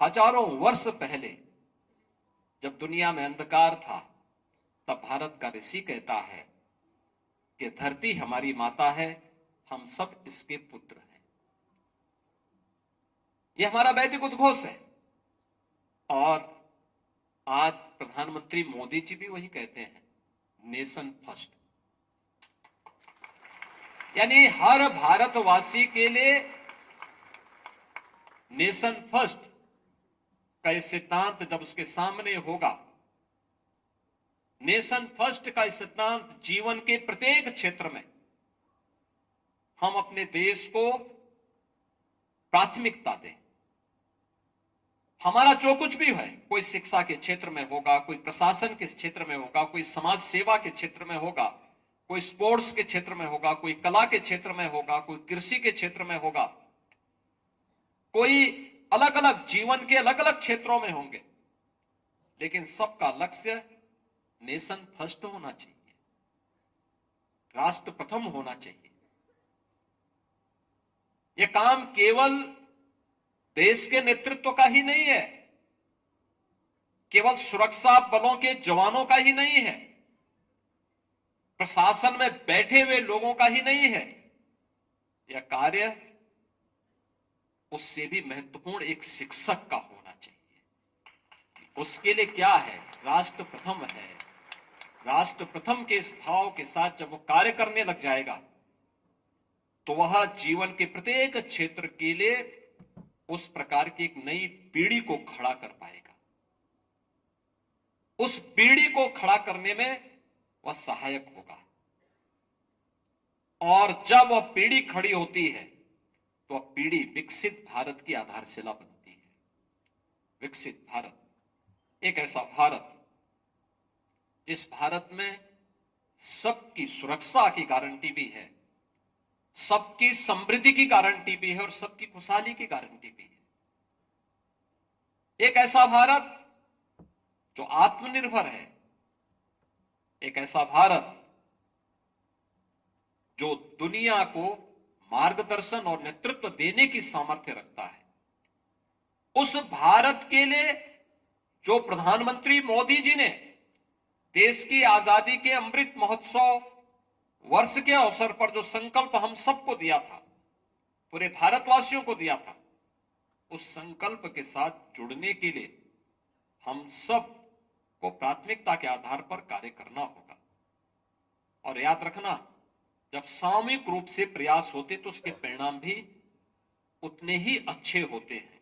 हजारों वर्ष पहले जब दुनिया में अंधकार था, तब भारत का ऋषि कहता है कि धरती हमारी माता है, हम सब इसके पुत्र हैं। यह हमारा वैदिक उद्घोष है। और आज प्रधानमंत्री मोदी जी भी वही कहते हैं, नेशन फर्स्ट। यानी हर भारतवासी के लिए नेशन फर्स्ट का सिद्धांत जब उसके सामने होगा, नेशन फर्स्ट का सिद्धांत जीवन के प्रत्येक क्षेत्र में हम अपने देश को प्राथमिकता दें। हमारा जो कुछ भी है, कोई शिक्षा के क्षेत्र में होगा, कोई प्रशासन के क्षेत्र में होगा, कोई समाज सेवा के क्षेत्र में होगा, कोई स्पोर्ट्स के क्षेत्र में होगा, कोई कला के क्षेत्र में होगा, कोई कृषि के क्षेत्र में होगा, कोई अलग अलग जीवन के अलग अलग क्षेत्रों में होंगे, लेकिन सबका लक्ष्य नेशन फर्स्ट होना चाहिए, राष्ट्र प्रथम होना चाहिए। यह काम केवल देश के नेतृत्व का ही नहीं है, केवल सुरक्षा बलों के जवानों का ही नहीं है, प्रशासन में बैठे हुए लोगों का ही नहीं है। यह कार्य उससे भी महत्वपूर्ण एक शिक्षक का होना चाहिए। उसके लिए क्या है? राष्ट्र प्रथम है। राष्ट्र प्रथम के इस भाव के साथ जब वो कार्य करने लग जाएगा, तो वह जीवन के प्रत्येक क्षेत्र के लिए उस प्रकार की एक नई पीढ़ी को खड़ा कर पाएगा। उस पीढ़ी को खड़ा करने में वह सहायक होगा। और जब वह पीढ़ी खड़ी होती है, तो वह पीढ़ी विकसित भारत की आधारशिला बनती है। विकसित भारत, एक ऐसा भारत जिस भारत में सबकी सुरक्षा की गारंटी भी है, सबकी समृद्धि की गारंटी भी है और सबकी खुशहाली की गारंटी भी है। एक ऐसा भारत जो आत्मनिर्भर है, एक ऐसा भारत जो दुनिया को मार्गदर्शन और नेतृत्व देने की सामर्थ्य रखता है। उस भारत के लिए जो प्रधानमंत्री मोदी जी ने देश की आजादी के अमृत महोत्सव वर्ष के अवसर पर जो संकल्प हम सबको दिया था, पूरे भारतवासियों को दिया था, उस संकल्प के साथ जुड़ने के लिए हम सब को प्राथमिकता के आधार पर कार्य करना होगा। और याद रखना, जब सामूहिक रूप से प्रयास होते तो उसके परिणाम भी उतने ही अच्छे होते हैं।